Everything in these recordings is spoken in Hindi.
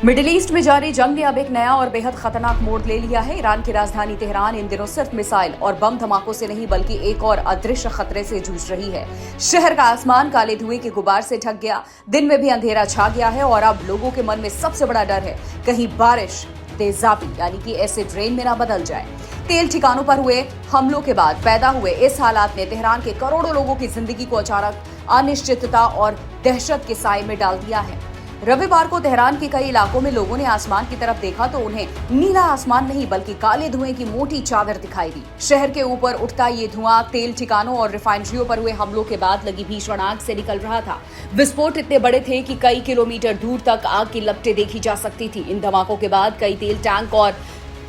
मिडिल ईस्ट में जारी जंग ने अब एक नया और बेहद खतरनाक मोड़ ले लिया है। ईरान की राजधानी तेहरान इन दिनों सिर्फ मिसाइल और बम धमाकों से नहीं बल्कि एक और अदृश्य खतरे से जूझ रही है। शहर का आसमान काले धुएं के गुबार से ढक गया, दिन में भी अंधेरा छा गया है और अब लोगों के मन में सबसे बड़ा डर है कहीं बारिश तेजाबी यानी कि एसिड रेन में ना बदल जाए। तेल ठिकानों पर हुए हमलों के बाद पैदा हुए इस हालात ने तेहरान के करोड़ों लोगों की जिंदगी को अचानक अनिश्चितता और दहशत के साए में डाल दिया है। रविवार को तेहरान के कई इलाकों में लोगों ने आसमान की तरफ देखा तो उन्हें नीला आसमान नहीं बल्कि काले धुएं की मोटी चादर दिखाई दी। शहर के ऊपर उठता ये धुआं तेल ठिकानों और रिफाइनरियों पर हुए हमलों के बाद लगी भीषण आग से निकल रहा था। विस्फोट इतने बड़े थे कि कई किलोमीटर दूर तक आग की लपटें देखी जा सकती थी। इन धमाकों के बाद कई तेल टैंक और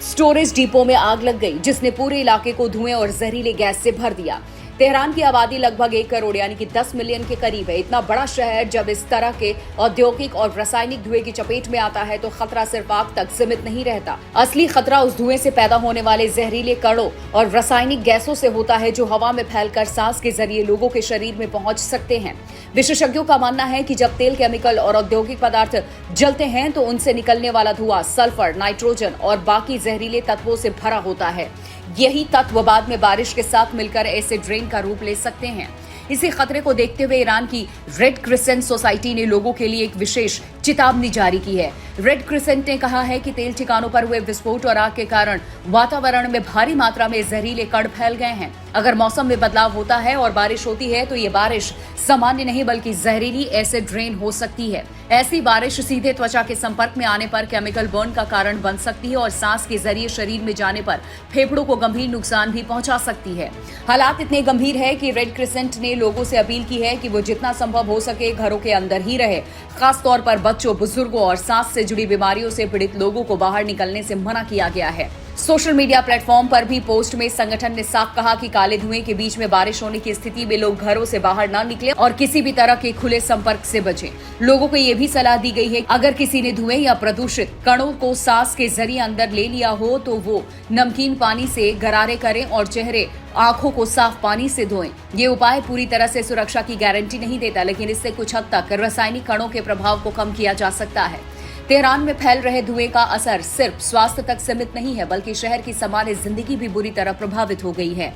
स्टोरेज डिपो में आग लग गई, जिसने पूरे इलाके को धुएं और जहरीले गैस से भर दिया। तेहरान की आबादी लगभग 1 करोड़ यानी कि 10 मिलियन के करीब है। इतना बड़ा शहर जब इस तरह के औद्योगिक और रासायनिक धुएं की चपेट में आता है तो खतरा सिर्फ आग तक सीमित नहीं रहता। असली खतरा उस धुएं से पैदा होने वाले जहरीले कणों और रासायनिक गैसों से होता है जो हवा में फैलकर सांस के जरिए लोगों के शरीर में पहुंच सकते हैं। विशेषज्ञों का मानना है कि जब तेल, केमिकल और औद्योगिक पदार्थ जलते हैं तो उनसे निकलने वाला धुआं सल्फर, नाइट्रोजन और बाकी जहरीले तत्वों से भरा होता है। यही तत्व बाद में बारिश के साथ मिलकर एसिड रेन का रूप ले सकते हैं। इसी खतरे को देखते हुए ईरान की रेड क्रिसेंट सोसाइटी ने लोगों के लिए एक विशेष चेतावनी जारी की है। रेड क्रिसेंट ने कहा है कि तेल ठिकानों पर हुए विस्फोट और आग के कारण वातावरण में भारी मात्रा में जहरीले कण फैल गए हैं। अगर मौसम में बदलाव होता है और बारिश होती है तो ये बारिश सामान्य नहीं बल्कि जहरीली एसिड रेन हो सकती है। ऐसी बारिश सीधे त्वचा के संपर्क में आने पर केमिकल बर्न का कारण बन सकती है और सांस के जरिए शरीर में जाने पर फेफड़ों को गंभीर नुकसान भी पहुंचा सकती है। हालात इतने गंभीर है कि रेड क्रिसेंट ने लोगों से अपील की है कि वो जितना संभव हो सके घरों के अंदर ही रहे। खास तौर पर बच्चों, बुजुर्गों और सांस से जुड़ी बीमारियों से पीड़ित लोगों को बाहर निकलने से मना किया गया है। सोशल मीडिया प्लेटफॉर्म पर भी पोस्ट में संगठन ने साफ कहा कि काले धुएं के बीच में बारिश होने की स्थिति में लोग घरों से बाहर न निकले और किसी भी तरह के खुले संपर्क से बचें। लोगों को ये भी सलाह दी गई है अगर किसी ने धुएं या प्रदूषित कणों को सांस के जरिए अंदर ले लिया हो तो वो नमकीन पानी से गरारे करें और चेहरे, आंखों को साफ पानी से धोएं। ये उपाय पूरी तरह से सुरक्षा की गारंटी नहीं देता, लेकिन इससे कुछ हद तक रासायनिक कणों के प्रभाव को कम किया जा सकता है। तेहरान में फैल रहे धुएं का असर सिर्फ स्वास्थ्य तक सीमित नहीं है बल्कि शहर की सामान्य जिंदगी भी बुरी तरह प्रभावित हो गई है।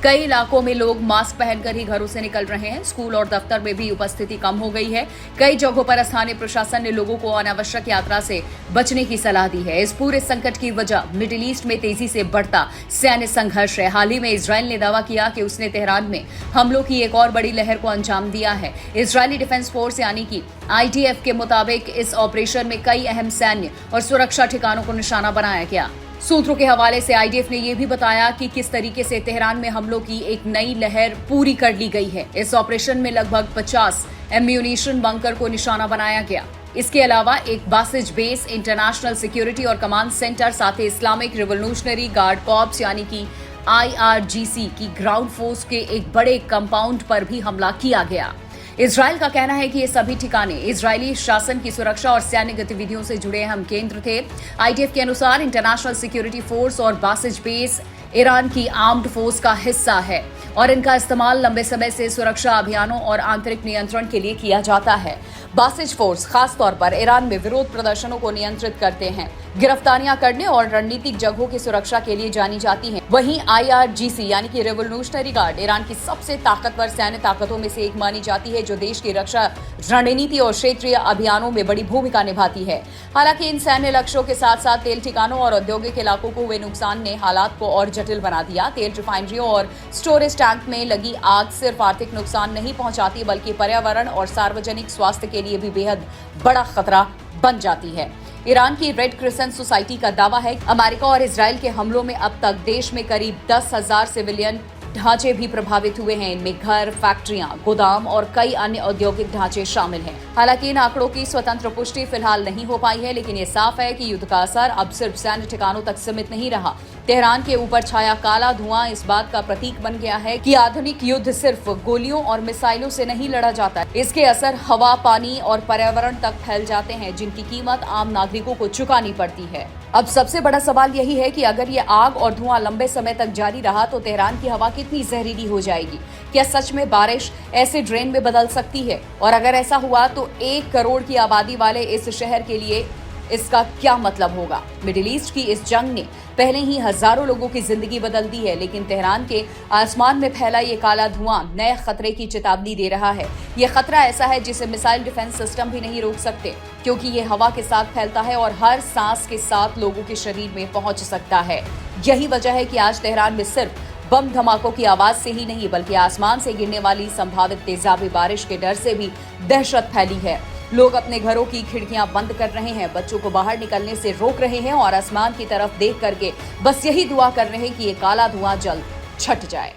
कई इलाकों में लोग मास्क पहनकर ही घरों से निकल रहे हैं। स्कूल और दफ्तर में भी उपस्थिति कम हो गई है। कई जगहों पर स्थानीय प्रशासन ने लोगों को अनावश्यक यात्रा से बचने की सलाह दी है। इस पूरे संकट की वजह मिडिल ईस्ट में तेजी से बढ़ता सैन्य संघर्ष है। हाल ही में इजरायल ने दावा किया कि उसने तेहरान में हमलों की एक और बड़ी लहर को अंजाम दिया है। इजरायली डिफेंस फोर्स यानी कि IDF के मुताबिक इस ऑपरेशन में कई अहम सैन्य और सुरक्षा ठिकानों को निशाना बनाया गया। सूत्रों के हवाले से IDF ने यह भी बताया कि किस तरीके से तेहरान में हमलों की एक नई लहर पूरी कर ली गई है। इस ऑपरेशन में लगभग 50 एम्यूनिशन बंकर को निशाना बनाया गया। इसके अलावा एक बासिज बेस, इंटरनेशनल सिक्योरिटी और कमांड सेंटर, साथ ही इस्लामिक रिवोल्यूशनरी गार्ड कॉर्प्स यानी कि IRGC की ग्राउंड फोर्स के एक बड़े कंपाउंड पर भी हमला किया गया। इजरायल का कहना है कि ये सभी ठिकाने इजरायली शासन की सुरक्षा और सैन्य गतिविधियों से जुड़े अहम केंद्र थे। IDF के अनुसार इंटरनेशनल सिक्योरिटी फोर्स और बासिज बेस ईरान की आर्म्ड फोर्स का हिस्सा है और इनका इस्तेमाल लंबे समय से सुरक्षा अभियानों और आंतरिक नियंत्रण के लिए किया जाता है। बासिज फोर्स खास तौर पर ईरान में विरोध प्रदर्शनों को नियंत्रित करते हैं, गिरफ्तारियां करने और रणनीतिक जगहों की सुरक्षा के लिए जानी जाती हैं। वहीं IRGC यानी कि रिवोल्यूशनरी गार्ड ईरान की सबसे ताकतवर सैन्य ताकतों में से एक मानी जाती है जो देश की रक्षा रणनीति और क्षेत्रीय अभियानों में बड़ी भूमिका निभाती है। हालांकि इन सैन्य लक्ष्यों के साथ साथ तेल ठिकानों और औद्योगिक इलाकों को हुए नुकसान ने हालात को और जटिल बना दिया। तेल रिफाइनरियों और स्टोरेज टैंक में लगी आग सिर्फ आर्थिक नुकसान नहीं पहुंचाती बल्कि पर्यावरण और सार्वजनिक स्वास्थ्य के लिए भी बेहद बड़ा खतरा बन जाती है। ईरान की रेड क्रिसेंट सोसाइटी का दावा है कि अमेरिका और इजरायल के हमलों में अब तक देश में करीब 10,000 सिविलियन ढांचे भी प्रभावित हुए हैं। इनमें घर, फैक्ट्रियां, गोदाम और कई अन्य औद्योगिक ढांचे शामिल हैं। हालांकि इन आंकड़ों की स्वतंत्र पुष्टि फिलहाल नहीं हो पाई है, लेकिन ये साफ है कि युद्ध का असर अब सिर्फ सैन्य ठिकानों तक सीमित नहीं रहा। तेहरान के ऊपर छाया काला धुआं इस बात का प्रतीक बन गया है कि आधुनिक युद्ध सिर्फ गोलियों और मिसाइलों से नहीं लड़ा जाता। इसके असर हवा, पानी और पर्यावरण तक फैल जाते हैं, जिनकी कीमत आम नागरिकों को चुकानी पड़ती है। अब सबसे बड़ा सवाल यही है कि अगर ये आग और धुआं लंबे समय तक जारी रहा तो तेहरान की हवा कितनी जहरीली हो जाएगी। क्या सच में बारिश एसिड रेन में बदल सकती है? और अगर ऐसा हुआ तो 1 करोड़ की आबादी वाले इस शहर के लिए इसका क्या मतलब होगा। मिडिल ईस्ट की इस जंग ने पहले ही हजारों लोगों की जिंदगी बदल दी है, लेकिन तेहरान के आसमान में फैला ये काला धुआं नए खतरे की चेतावनी दे रहा है। ये खतरा ऐसा है जिसे मिसाइल डिफेंस सिस्टम भी नहीं रोक सकते, क्योंकि ये हवा के साथ फैलता है और हर सांस के साथ लोगों के शरीर में पहुंच सकता है। यही वजह है कि आज तेहरान में सिर्फ बम धमाकों की आवाज से ही नहीं, बल्कि आसमान से गिरने वाली संभावित तेजाबी बारिश के डर से भी दहशत फैली है। लोग अपने घरों की खिड़कियां बंद कर रहे हैं, बच्चों को बाहर निकलने से रोक रहे हैं और आसमान की तरफ देख करके बस यही दुआ कर रहे हैं कि ये काला धुआं जल्द छट जाए।